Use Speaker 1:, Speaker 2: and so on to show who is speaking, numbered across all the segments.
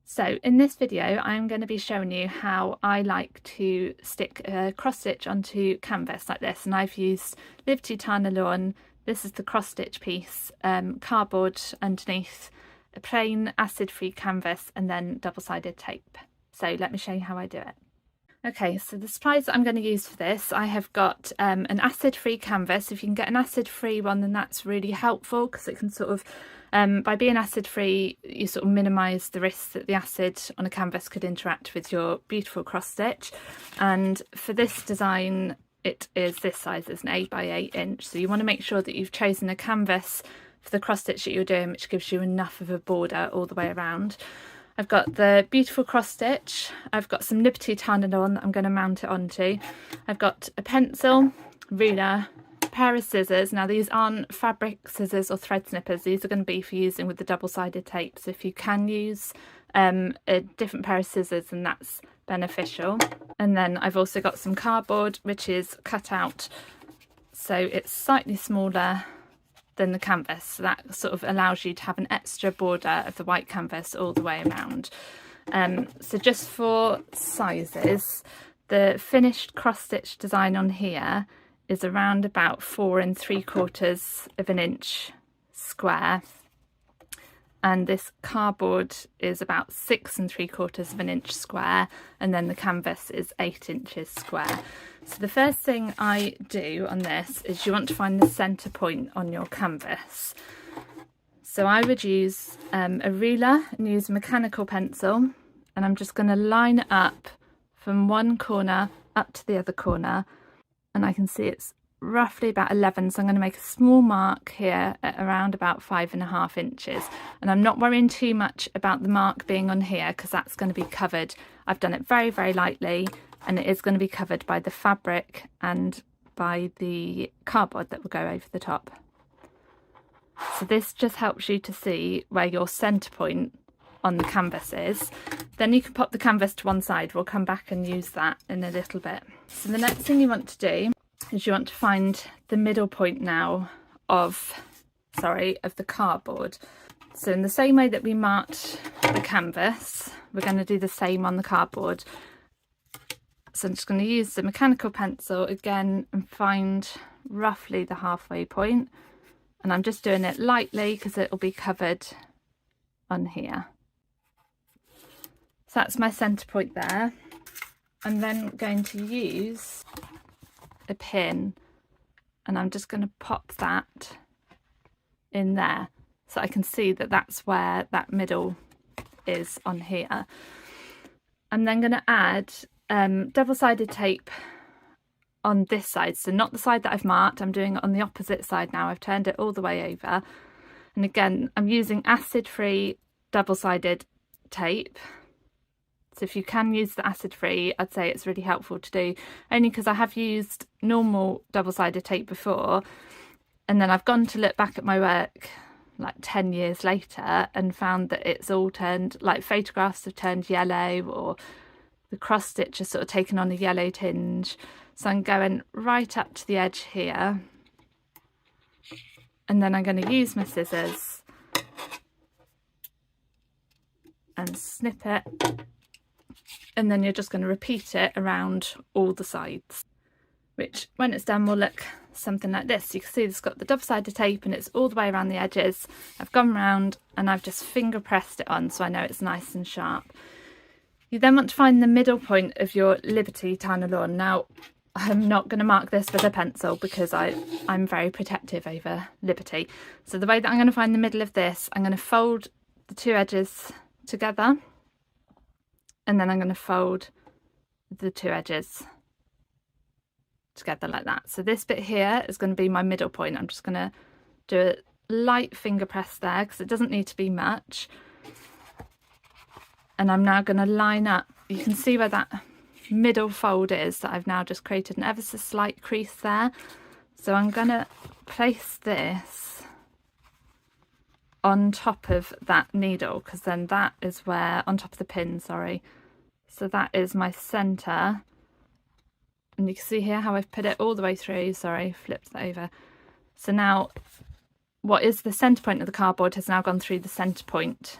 Speaker 1: So in this video I'm going to be showing you how I like to stick a cross stitch onto canvas like this, and I've used Liberty Tana Lawn. This is the cross stitch piece, cardboard underneath, a plain acid-free canvas and then double-sided tape. So let me show you how I do it. Okay, so the supplies that I'm going to use for this, I have got an acid-free canvas. If you can get an acid-free one, then that's really helpful because it can sort of, by being acid-free, you sort of minimise the risk that the acid on a canvas could interact with your beautiful cross stitch. And for this design, it is this size, it's an 8 by 8 inch. So you want to make sure that you've chosen a canvas for the cross stitch that you're doing, which gives you enough of a border all the way around. I've got the beautiful cross stitch, I've got some Liberty Tana Lawn that I'm going to mount it onto, I've got a pencil, ruler, a pair of scissors. Now these aren't fabric scissors or thread snippers, these are going to be for using with the double-sided tape, so if you can use a different pair of scissors, then that's beneficial. And then I've also got some cardboard which is cut out so it's slightly smaller than the canvas, so that sort of allows you to have an extra border of the white canvas all the way around. So just for sizes, the finished cross stitch design on here is around about 4 3/4 of an inch square, and this cardboard is about 6 3/4 of an inch square, and then the canvas is 8 inches square. So the first thing I do on this is you want to find the centre point on your canvas. So I would use a ruler and use a mechanical pencil, and I'm just going to line it up from one corner up to the other corner, and I can see it's roughly about 11, so I'm going to make a small mark here at around about 5.5 inches, and I'm not worrying too much about the mark being on here because that's going to be covered. I've done it very, very lightly, and it is going to be covered by the fabric and by the cardboard that will go over the top. So this just helps you to see where your centre point on the canvas is. Then you can pop the canvas to one side. We'll come back and use that in a little bit. So the next thing you want to do is you want to find the middle point now of the cardboard. So in the same way that we marked the canvas, we're going to do the same on the cardboard. So I'm just going to use the mechanical pencil again and find roughly the halfway point, and I'm just doing it lightly because it will be covered on here. So that's my centre point there. I'm then going to use a pin, and I'm just going to pop that in there so I can see that that's where that middle is on here. I'm then going to add double-sided tape on this side, so not the side that I've marked, I'm doing it on the opposite side now. I've turned it all the way over, and again I'm using acid-free double-sided tape. So if you can use the acid-free, I'd say it's really helpful to do, only because I have used normal double-sided tape before, and then I've gone to look back at my work like 10 years later and found that it's all turned, like photographs have turned yellow, or the cross stitch has sort of taken on a yellow tinge. So I'm going right up to the edge here, and then I'm going to use my scissors and snip it, and then you're just going to repeat it around all the sides, which when it's done will look something like this. You can see it's got the double-sided tape and it's all the way around the edges. I've gone round and I've just finger pressed it on so I know it's nice and sharp. You then want to find the middle point of your Liberty Tana Lawn. Now, I'm not going to mark this with a pencil because I'm very protective over Liberty. So the way that I'm going to find the middle of this, I'm going to fold the two edges together, and then I'm going to fold the two edges together like that. So this bit here is going to be my middle point. I'm just going to do a light finger press there because it doesn't need to be much. And I'm now going to line up, you can see where that middle fold is, that I've now just created an ever so slight crease there. So I'm going to place this on top of that needle, because then that is where, on top of the pin, sorry. So that is my centre. And you can see here how I've put it all the way through, sorry, flipped that over. So now what is the centre point of the cardboard has now gone through the centre point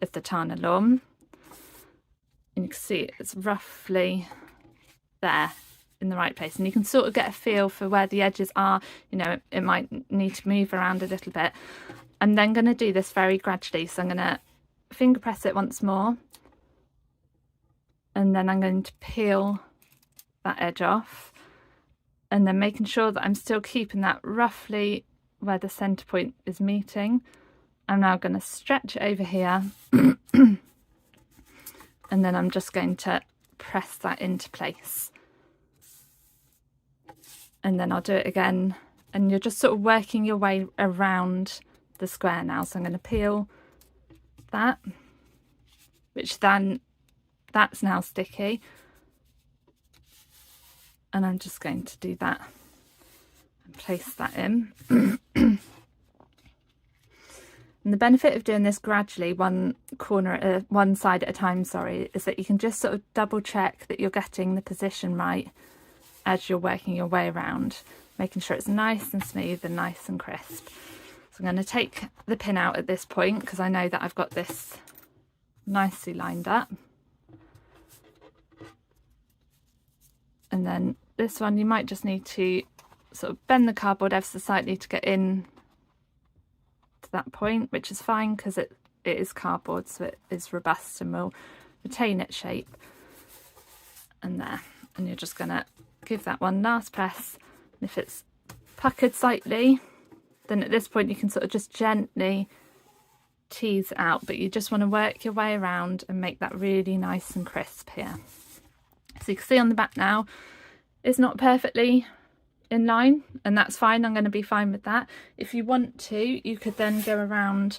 Speaker 1: of the Tana Lawn. And you can see it's roughly there in the right place, and you can sort of get a feel for where the edges are. You know, it might need to move around a little bit. I'm then going to do this very gradually, so I'm going to finger press it once more, and then I'm going to peel that edge off, and then making sure that I'm still keeping that roughly where the centre point is meeting. I'm now going to stretch it over here and then I'm just going to press that into place, and then I'll do it again, and you're just sort of working your way around the square now. So I'm going to peel that, which then that's now sticky, and I'm just going to do that and place that in. And the benefit of doing this gradually, one side at a time, is that you can just sort of double check that you're getting the position right as you're working your way around, making sure it's nice and smooth and nice and crisp. So I'm going to take the pin out at this point because I know that I've got this nicely lined up. And then this one, you might just need to sort of bend the cardboard ever so slightly to get in to that point, which is fine because it is cardboard, so it is robust and will retain its shape. And there, and you're just going to give that one last press. And if it's puckered slightly, then at this point you can sort of just gently tease it out, but you just want to work your way around and make that really nice and crisp here. So you can see on the back now it's not perfectly in line, and that's fine. I'm going to be fine with that. If you want to, you could then go around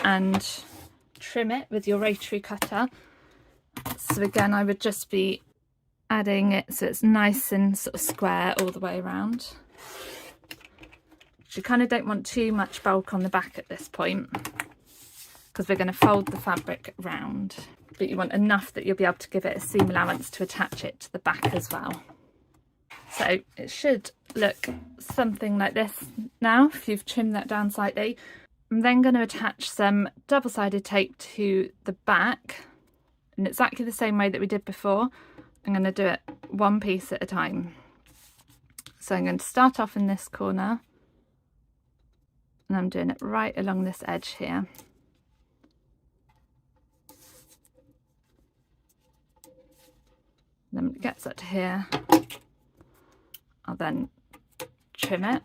Speaker 1: and trim it with your rotary cutter. So again, I would just be adding it so it's nice and sort of square all the way around. You kind of don't want too much bulk on the back at this point because we're going to fold the fabric round, but you want enough that you'll be able to give it a seam allowance to attach it to the back as well. So it should look something like this now if you've trimmed that down slightly. I'm then going to attach some double-sided tape to the back in exactly the same way that we did before. I'm going to do it one piece at a time. So I'm going to start off in this corner, and I'm doing it right along this edge here. Then when it gets up to here, I'll then trim it.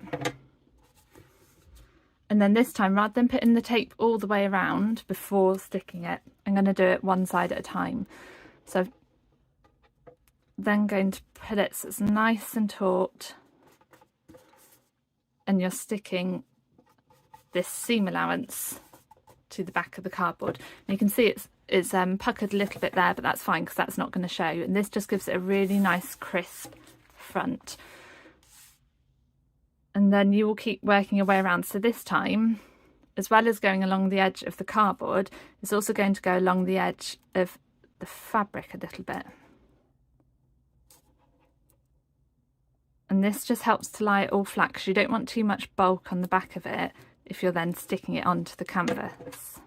Speaker 1: And then this time, rather than putting the tape all the way around before sticking it, I'm going to do it one side at a time. So I'm then going to put it so it's nice and taut, and you're sticking this seam allowance to the back of the cardboard. And you can see it's puckered a little bit there, but that's fine because that's not going to show. And this just gives it a really nice crisp front. And then you will keep working your way around. So this time, as well as going along the edge of the cardboard, it's also going to go along the edge of the fabric a little bit. And this just helps to lie it all flat because you don't want too much bulk on the back of it if you're then sticking it onto the canvas.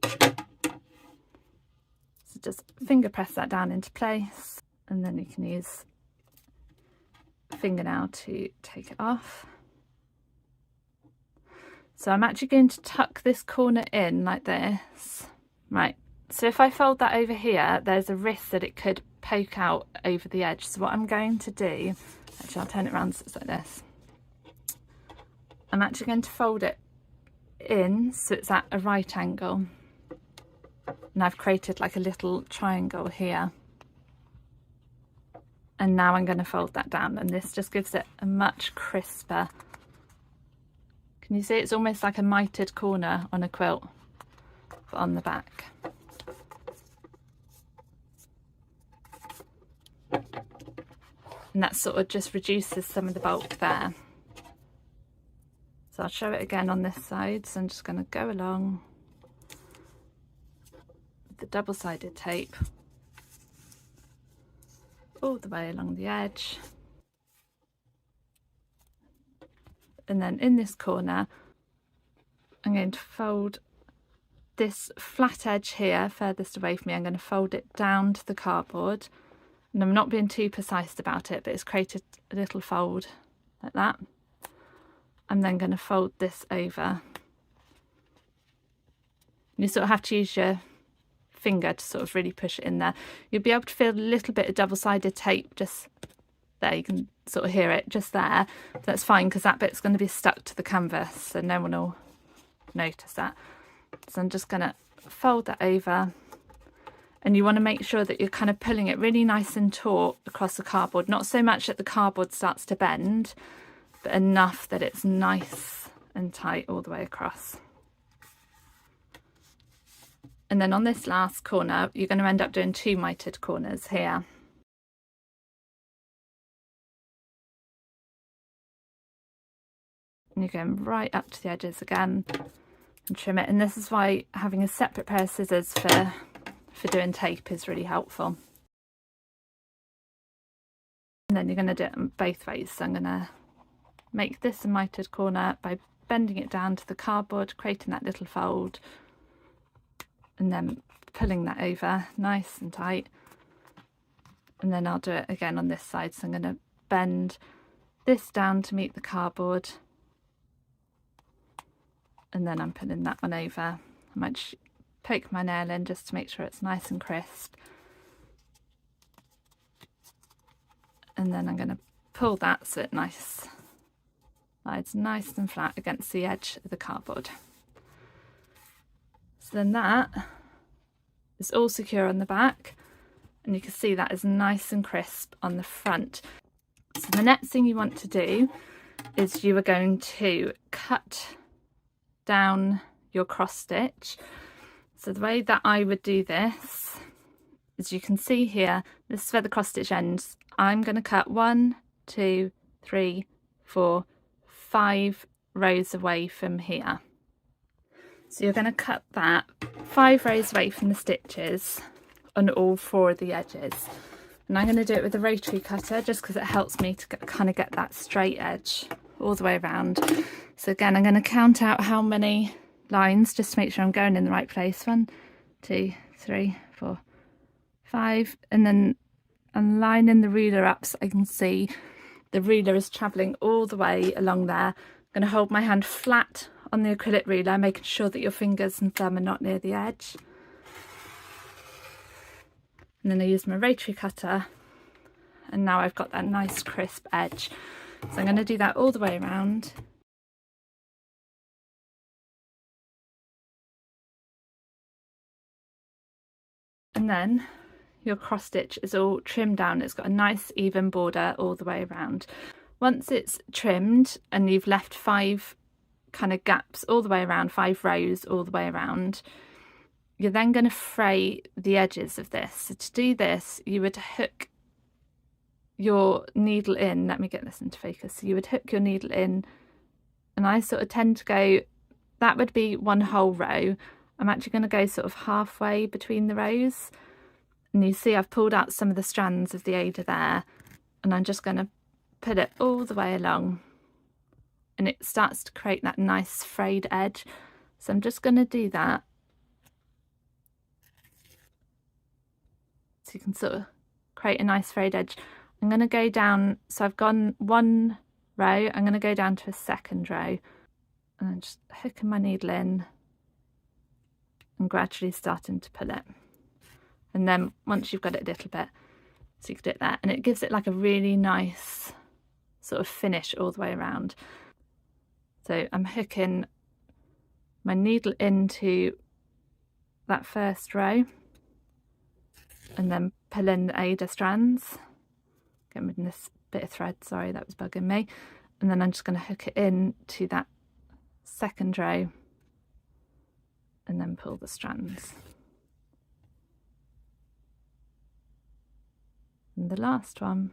Speaker 1: So just finger press that down into place, and then you can use fingernail to take it off. So I'm actually going to tuck this corner in like this. Right, so if I fold that over here, there's a risk that it could poke out over the edge. So what I'm going to do, actually I'll turn it around so it's like this. I'm actually going to fold it in so it's at a right angle. And I've created like a little triangle here. And now I'm going to fold that down, and this just gives it a much crisper. Can you see it's almost like a mitered corner on a quilt on the back. And that sort of just reduces some of the bulk there. So I'll show it again on this side. So I'm just going to go along with the double-sided tape all the way along the edge, and then in this corner I'm going to fold this flat edge here furthest away from me, I'm going to fold it down to the cardboard, and I'm not being too precise about it, but it's created a little fold like that. I'm then going to fold this over. You sort of have to use your finger to sort of really push it in there. You'll be able to feel a little bit of double-sided tape just there. You can sort of hear it just there. That's fine because that bit's going to be stuck to the canvas, so no one will notice that. So I'm just going to fold that over, and you want to make sure that you're kind of pulling it really nice and taut across the cardboard. Not so much that the cardboard starts to bend, but enough that it's nice and tight all the way across. And then on this last corner, you're going to end up doing 2 mitered corners here. And you're going right up to the edges again and trim it. And this is why having a separate pair of scissors for doing tape is really helpful. And then you're going to do it in both ways. So I'm going to make this a mitered corner by bending it down to the cardboard, creating that little fold, and then pulling that over nice and tight. And then I'll do it again on this side. So I'm going to bend this down to meet the cardboard, and then I'm pulling that one over. I might just poke my nail in just to make sure it's nice and crisp. And then I'm going to pull that so it lies nice and flat against the edge of the cardboard. So then that is all secure on the back, and you can see that is nice and crisp on the front. So the next thing you want to do is you are going to cut down your cross stitch. So the way that I would do this, as you can see here, this is where the cross stitch ends. I'm going to cut 1, 2, 3, 4, 5 rows away from here. So you're going to cut that 5 rows away from the stitches on all 4 of the edges. And I'm going to do it with a rotary cutter just because it helps me to kind of get that straight edge all the way around. So again, I'm going to count out how many lines just to make sure I'm going in the right place. 1, 2, 3, 4, 5. And then I'm lining the ruler up so I can see the ruler is travelling all the way along there. I'm going to hold my hand flat on the acrylic ruler, making sure that your fingers and thumb are not near the edge. And then I use my rotary cutter, and now I've got that nice crisp edge. So I'm going to do that all the way around. And then your cross stitch is all trimmed down. It's got a nice even border all the way around. Once it's trimmed and you've left 5 kind of gaps all the way around, 5 rows all the way around, you're then going to fray the edges of this. So to do this, you would hook your needle in. Let me get this into focus. So you would hook your needle in, and I sort of tend to go, that would be 1 whole row. I'm actually going to go sort of halfway between the rows, and you see I've pulled out some of the strands of the Aida there, and I'm just going to put it all the way along, and it starts to create that nice frayed edge. So I'm just going to do that so you can sort of create a nice frayed edge. I'm going to go down, so I've gone 1 row, I'm going to go down to a 2nd row, and I'm just hooking my needle in and gradually starting to pull it. And then once you've got it a little bit, so you can do it there, and it gives it like a really nice sort of finish all the way around. So I'm hooking my needle into that 1st row, and then pulling the Aida strands, getting rid of this bit of thread, sorry, that was bugging me, and then I'm just going to hook it in to that 2nd row and then pull the strands. And the last one.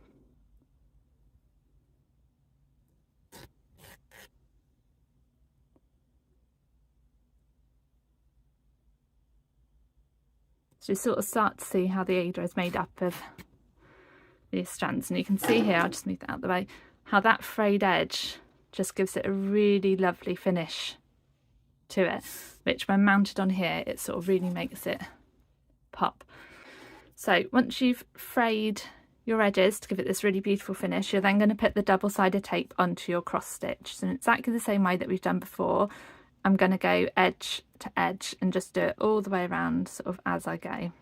Speaker 1: So you sort of start to see how the Aida is made up of these strands, and you can see here, I'll just move that out of the way, how that frayed edge just gives it a really lovely finish to it, which when mounted on here, it sort of really makes it pop. So once you've frayed your edges to give it this really beautiful finish, you're then going to put the double-sided tape onto your cross stitch. So in exactly the same way that we've done before, I'm going to go edge to edge and just do it all the way around sort of as I go.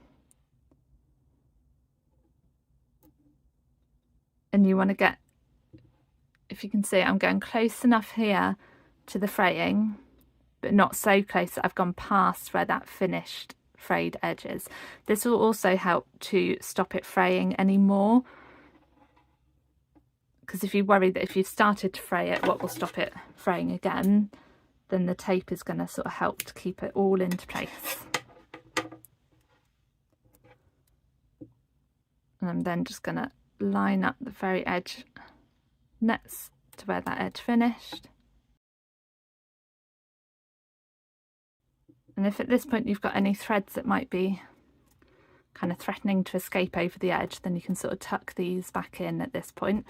Speaker 1: And you want to get, if you can see, I'm going close enough here to the fraying, but not so close that I've gone past where that finished frayed edge is. This will also help to stop it fraying anymore, because if you worry that if you've started to fray it, what will stop it fraying again, then the tape is going to sort of help to keep it all into place. And I'm then just going to line up the very edge next to where that edge finished. And if at this point you've got any threads that might be kind of threatening to escape over the edge, then you can sort of tuck these back in at this point,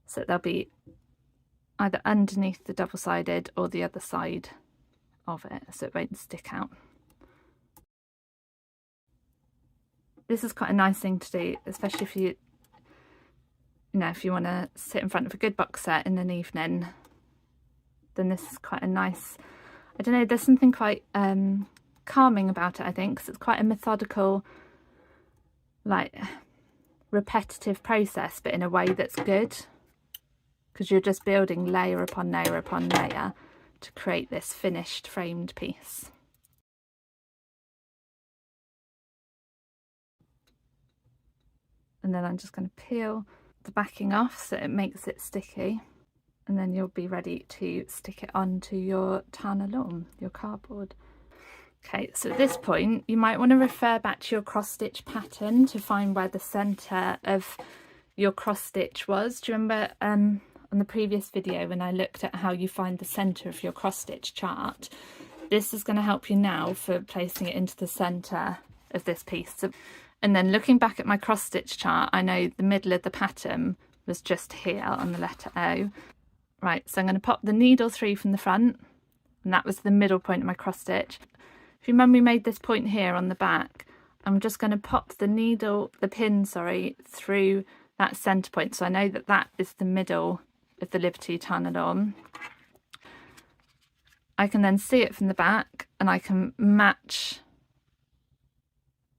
Speaker 1: so that they'll be either underneath the double-sided or the other side of it, so it won't stick out. This is quite a nice thing to do, especially if you know, if you want to sit in front of a good box set in an evening, then this is quite a nice, I don't know, there's something quite calming about it, I think, because it's quite a methodical, like, repetitive process, but in a way that's good, because you're just building layer upon layer upon layer to create this finished framed piece. And then I'm just going to peel the backing off so it makes it sticky, and then you'll be ready to stick it onto your Tana Lawn, your cardboard. Okay, so at this point you might want to refer back to your cross stitch pattern to find where the centre of your cross stitch was. Do you remember on the previous video when I looked at how you find the centre of your cross stitch chart? This is going to help you now for placing it into the centre of this piece. So, and then looking back at my cross stitch chart, I know the middle of the pattern was just here on the letter O. Right, so I'm going to pop the needle through from the front, and that was the middle point of my cross stitch. If you remember, we made this point here on the back. I'm just going to pop the pin, through that centre point, so I know that that is the middle of the Liberty Tana Lawn. I can then see it from the back, and I can match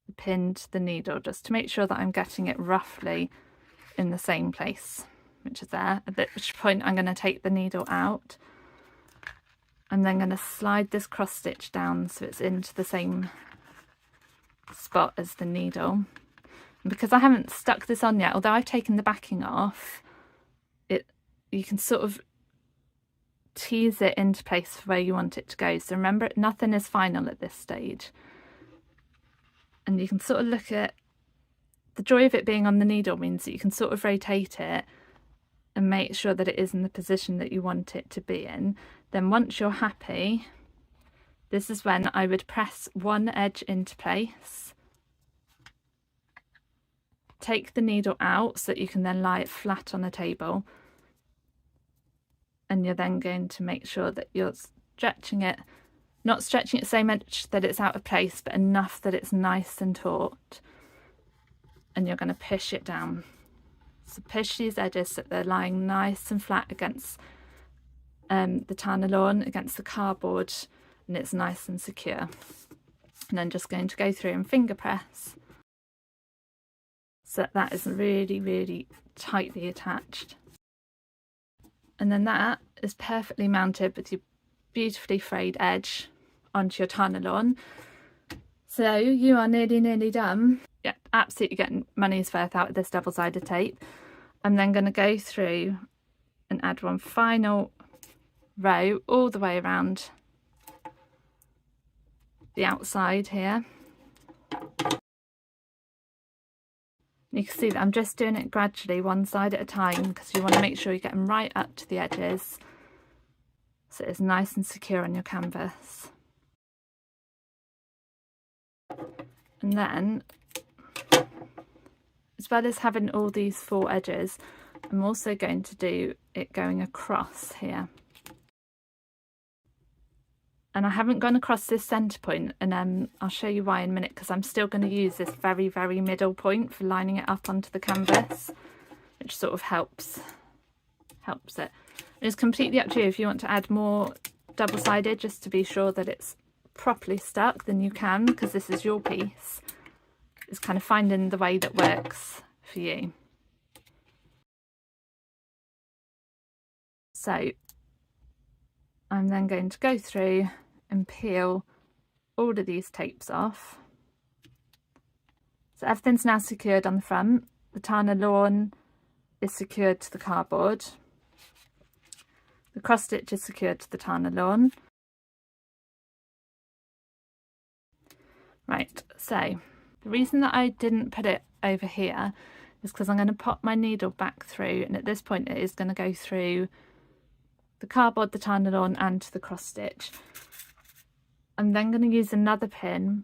Speaker 1: the pin to the needle just to make sure that I'm getting it roughly in the same place, which is there, at which point I'm going to take the needle out. I'm then going to slide this cross stitch down so it's into the same spot as the needle. And because I haven't stuck this on yet, although I've taken the backing off, you can sort of tease it into place for where you want it to go. So remember, nothing is final at this stage. And you can sort of look at the joy of it being on the needle means that you can sort of rotate it and make sure that it is in the position that you want it to be in. Then once you're happy, this is when I would press one edge into place, take the needle out so that you can then lie it flat on a table, and you're then going to make sure that you're stretching it, not stretching it so much that it's out of place, but enough that it's nice and taut, and you're going to push it down. So push these edges so that they're lying nice and flat against the Tana Lawn, against the cardboard, and it's nice and secure. And then just going to go through and finger press so that is really, really tightly attached. And then that is perfectly mounted with your beautifully frayed edge onto your Tana Lawn. So you are nearly done. Yeah, absolutely getting money's worth out of this double-sided tape. I'm then going to go through and add one final row all the way around the outside here. You can see that I'm just doing it gradually, one side at a time, because you want to make sure you get them right up to the edges so it's nice and secure on your canvas. And then, as well as having all these four edges, I'm also going to do it going across here. And I haven't gone across this centre point, and I'll show you why in a minute, because I'm still going to use this very, very middle point for lining it up onto the canvas, which sort of helps it. It's completely up to you. If you want to add more double-sided just to be sure that it's properly stuck, then you can, because this is your piece. It's kind of finding the way that works for you. So I'm then going to go through and peel all of these tapes off. So everything's now secured on the front. The Tana Lawn is secured to the cardboard. The cross stitch is secured to the Tana Lawn. Right, so the reason that I didn't put it over here is because I'm going to pop my needle back through, and at this point it is going to go through the cardboard, the Tana Lawn and the cross stitch. I'm then going to use another pin,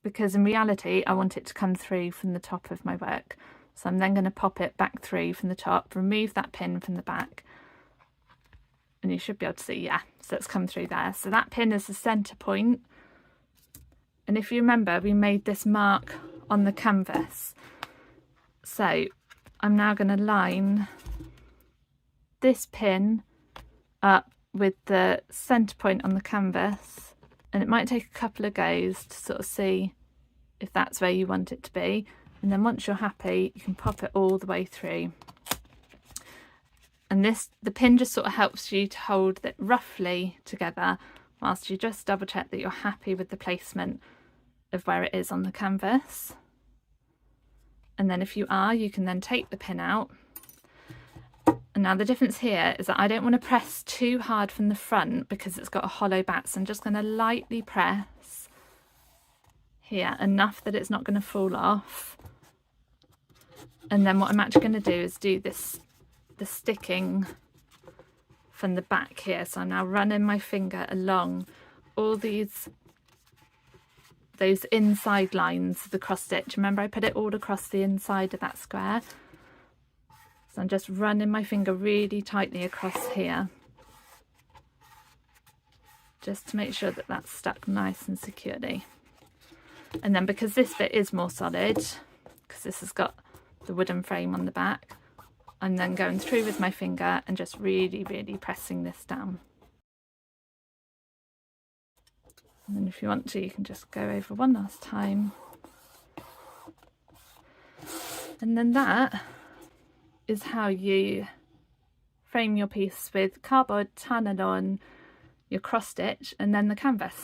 Speaker 1: because in reality I want it to come through from the top of my work. So I'm then going to pop it back through from the top, remove that pin from the back, and you should be able to see, yeah, so it's come through there. So that pin is the centre point. And if you remember, we made this mark on the canvas. So I'm now going to line this pin up with the centre point on the canvas, and it might take a couple of goes to sort of see if that's where you want it to be, and then once you're happy you can pop it all the way through. And the pin just sort of helps you to hold it roughly together whilst you just double check that you're happy with the placement of where it is on the canvas. And then if you are, you can then take the pin out. And now the difference here is that I don't want to press too hard from the front because it's got a hollow back, so I'm just going to lightly press here, enough that it's not going to fall off. And then what I'm actually going to do is do the sticking from the back here. So I'm now running my finger along all those inside lines of the cross stitch. Remember, I put it all across the inside of that square. So I'm just running my finger really tightly across here, just to make sure that that's stuck nice and securely. And then because this bit is more solid, because this has got the wooden frame on the back, I'm then going through with my finger and just really, really pressing this down. And then if you want to, you can just go over one last time. And then that is how you frame your piece with cardboard, Tana Lawn, your cross stitch, and then the canvas.